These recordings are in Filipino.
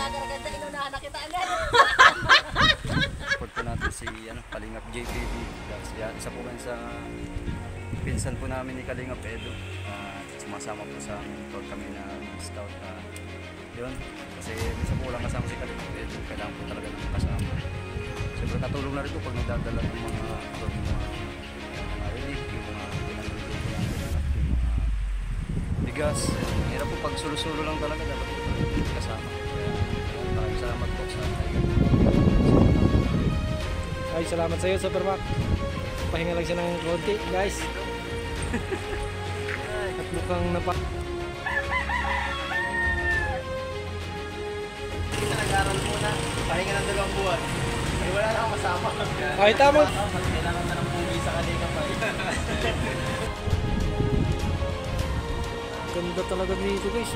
nagaganda, inunahan na kita agad. Support po natin si Kalingap JPB. Isa po yan sa pinsan po namin ni Kalingap Edo. Sumasama po sa amin pag kami na scout. Yun, kasi minsan po lang kasama si Kalingap Edo. Kailangan po talaga ng kasama. Siyempre katulong na rin po pag nagdadala ng mga relief, yung mga pinanggagawa po yung mga bigas. Hirap po pag sulo-sulo lang talaga dapat po kasama. Maraming salamat po sa ay, salamat sa iyo, Supermac. Pahinga lang siya ng konti, guys. At mukhang Nag-aral muna, pahinga ng 2 buwan. Ay, wala na akong kasama. ay, tama. Kailangan na ng pugi sa kanila pa. Ganda talaga dito, guys.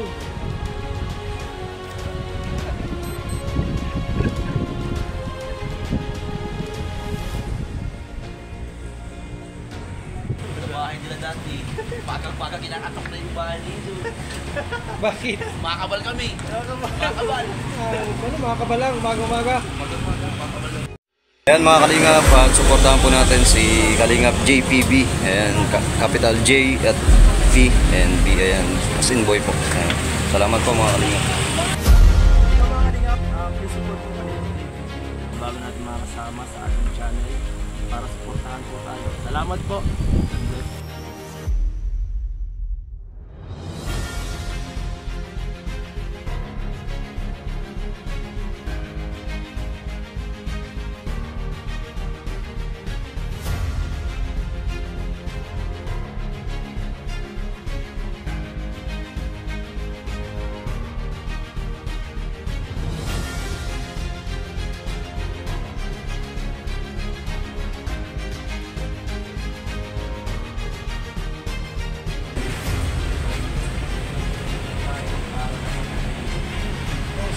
Bahay nila dati. Pagang-pagang kinakatok na yung bahay nito. Bakit? Makakabal kami. Makakabal. Ano, makakabal lang, umaga-umaga. Ayan mga Kalingap, supportahan po natin si Kalingap JPB. Ayan, capital J at V and B. Ayan, as in boy po. Ayan. Salamat po mga Kalingap. Mga Kalingap, please support po kami. Bago natin makasama sa ating channel para supportahan po tayo. Salamat po.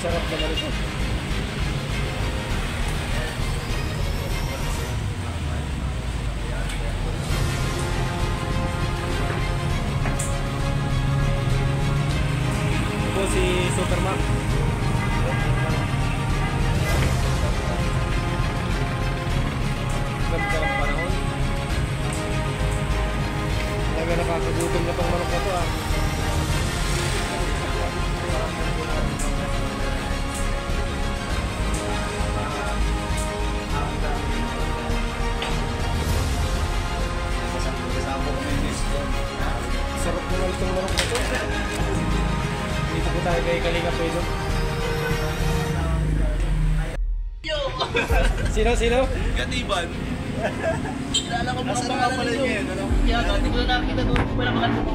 Sarap naman ito. Ito si Supermac. Ganda ng panahon. Talaga nakakagutom na pang manok na ito, Sarap naman itong manok na ito. Dito po tayo kay Kalingap Edo. Sino? Katiban. Kilala ko mga pangalan nyo. Kaya dati ko na nakita doon. Wala mga ito.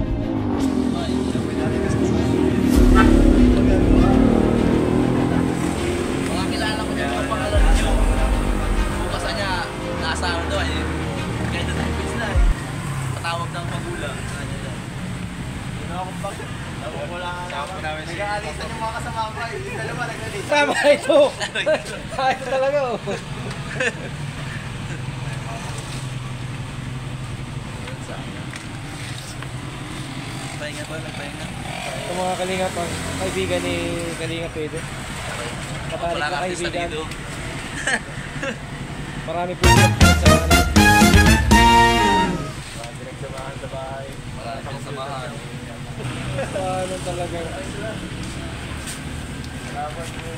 Mga kilala ko niya mga pangalan nyo. Bukasa niya, nasa ano doon eh. Kaya doon tayo pins na eh. Patawag ng magulang. Yun ako kung bakit. Nag-aalisan yung mga kasama ko eh. Yung dalawa nag-aalisan. Tama ito! Ito talaga oh. Pahinga ba? Nagpahinga? Ito mga Kalingap, ang kaibigan ni Kalingap Edo. Katalik na kaibigan. Marami po yung sa kanila. Direct samahan sa bahay. Maraming samahan. Ano talaga. Salamat po.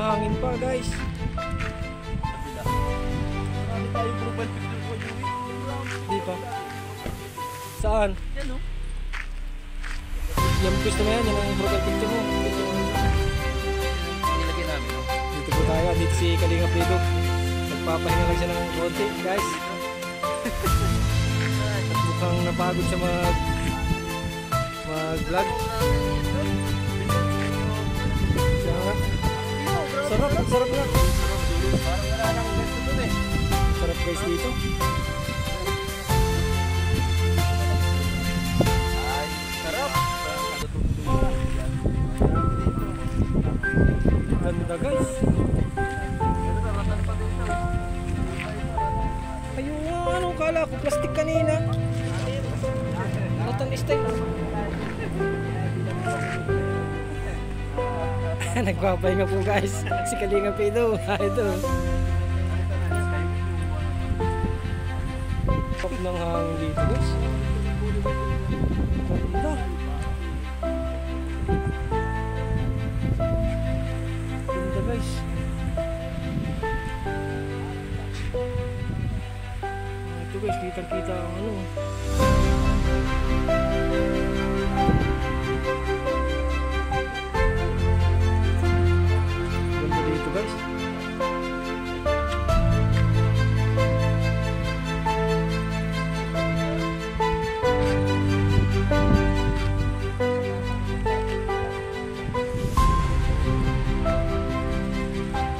mahangin pa guys. Kabila. Marami tayong profile picture ko yun. Di pa. Saan? Yan o. Yung gusto mo yan, yung profile picture mo. Nilagay namin o. Dito po tayo, dito si Kalinga Pedro. Nagpapahinga lang siya ng konti guys. At mukhang napagod siya mag-vlog. Siya nga. Sarap nga. Parang wala nang ganito dun eh. Sarap guys dito. Ay, sarap. Ganda guys. Ayun nga, ano kala ko plastic kanina. Rotan style. Nagpapahinga po guys. Si Kalinga Pedro. Ito. Pop ng hangin dito guys. Ganda. Ganda guys. Ito guys, kitang-kita ang ano. Ganda dito guys.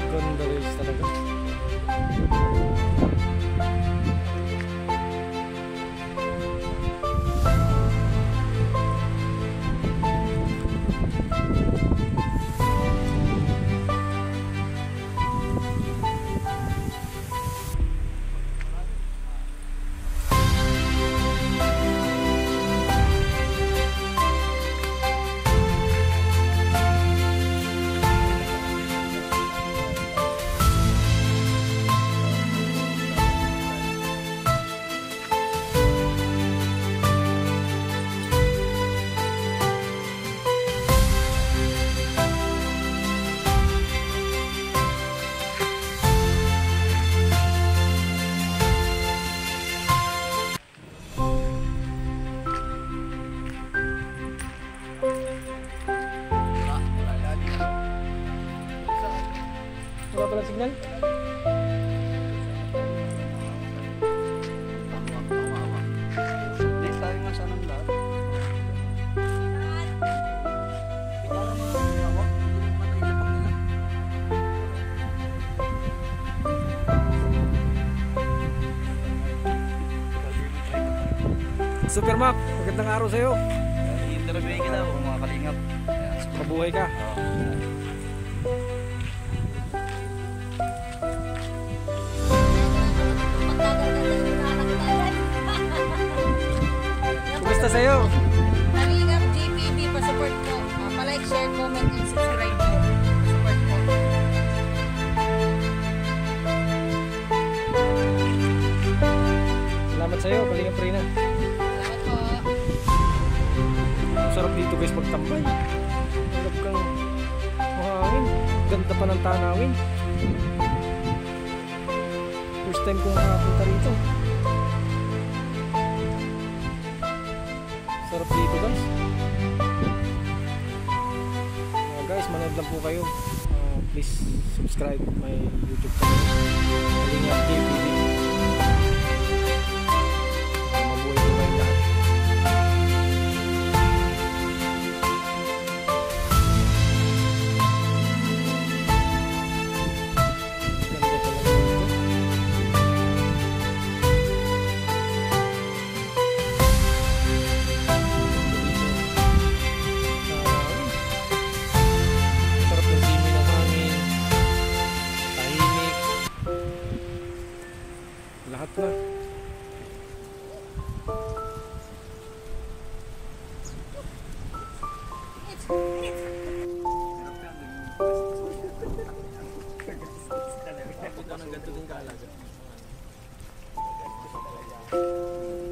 Ganda guys talaga. Wala palang signal? Hindi tayo nga sana ng lahat. Super Mac, magandang araw sa'yo. I-interview kita o. Mga kalingap. Ayan, so, Mabuhay ka. Kumusta sa'yo? Kalingap GPB, pa-support ko. Pa-like, share, comment, and subscribe po. Support po. Salamat sa'yo, Kalingap Rina. Salamat po. Ang sarap dito guys magtambay. Sarap kang mahangin. Ganda pa ng tanawin. First time kong nakapunta rito. Sarap dito guys. Guys, manood lang po kayo. Please subscribe my YouTube channel. Kalingap JPB. Mabuhay po kayo lahat. Ganda talaga dito. Sarap ng simoy ng hangin, tahimik, lahat na.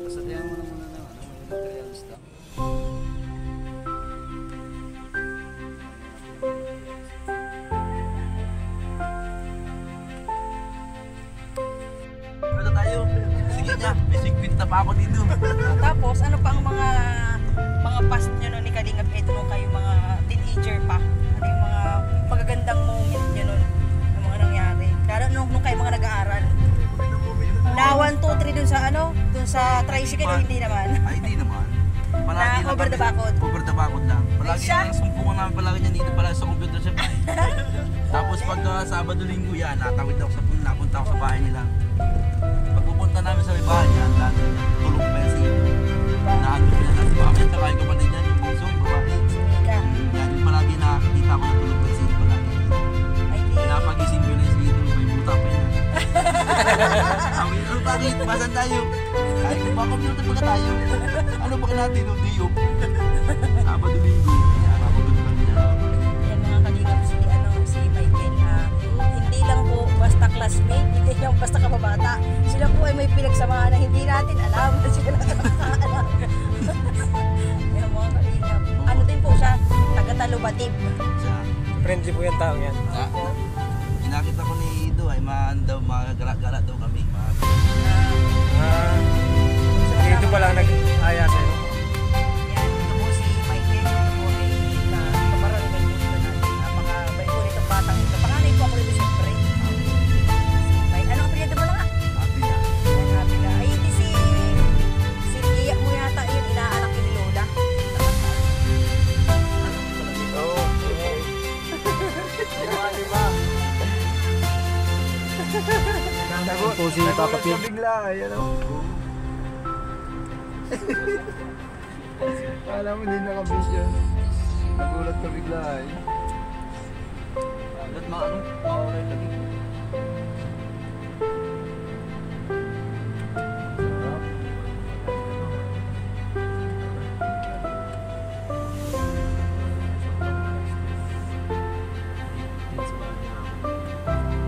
Pasadyahan mo na muna ng materialista. binigyan niya. May 50 pa ako dito. Tapos, ano pa ang mga past nyo nun ni Kalingap Edo nung kayo mga teenager pa? Ano yung mga magagandang moment nyo nun? Yung mga nangyari? Lalo nung kayo mga nag-aaral. Na 1, 2, 3 dun sa dun sa tricycle o hindi naman? Ay, hindi naman. Na lang over the bakod? Over the bakod lang. Palagi Ay, siya? ang sumpungan namin palagi niya dito pala sa computer shop ay. Tapos pag Sabado Linggo yan, napunta ako sa bahay nila. Pag pupunta namin sa may bahay niya, tulog pa yan si naandun ko na sa bahay. Tsaka yung kapatid niya, yung bunso, yung babae. Ika. Yan yung palagi nakakita ko na tulog pa si palagi. Ay, di. Pinapagising ko na yung si may buta pa yun. Sabi niya, bakit? Basan tayo? Ay, kung baka computer pagka tayo. Ano ba natin? Diyo. Sabado Linggo. Kaya makagulat lang niya. Yan mga Kalingap si Michael. Hindi lang po basta classmate, hindi lang basta kababata. Sila po ay may pinagsamahan na hindi natin alam. Sila lang nakakaalam. Yan mga Kalingap. Ano din po siya? Taga-Talubatib. Siya. Friendly po yung taong yan. Inakita ko ni Ido ay magagala-gala daw kami. Dito pa lang nag-aya sa'yo. Yan, ito po si Michael. Ito po ay kabarangay po dito natin. Napakabait po nitong batang ito. Panganay po ako dito siyempre. Anong apelyido mo na nga? Happy na. Sabi na, ay hindi si Iya mo yata yun, inaanak ni Lola. Oo. Diba? Ito po si Papa Pig. Bigla, ayan o. Alam mo, hindi naka-vision. Nagulat ka bigla ay. Ba't mauray lagi?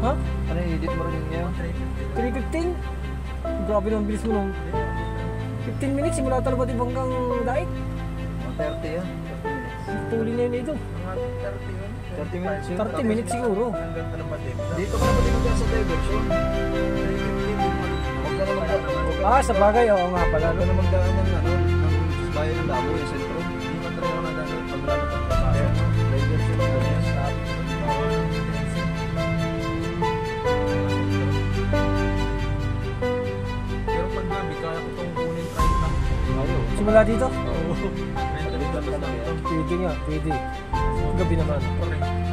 Ha? Ano yung edit mo rin ngayon? 3:15? Grabe naman bilis mo nung 15 minutes simula Talubatib hanggang Daig. 30 yan. Tuli na yun ito. 30 minutes yun. 30 minutes siguro. Dito ka naman dito sa diversion. 3:15. Huwag ka na magdaan. Sa bagay, oo nga pala. Huwag ka na magdaan ng ng bayan ng Damo, yung sentro. Hindi man rin ako nadaan pag lalapag ka pa. Diversion na yan. Pero pag gabi, kaya ko itong kunin 30. Simula dito? Oo. 30 lang ito. Pwede nga, pwede. Gabi naman. Correct.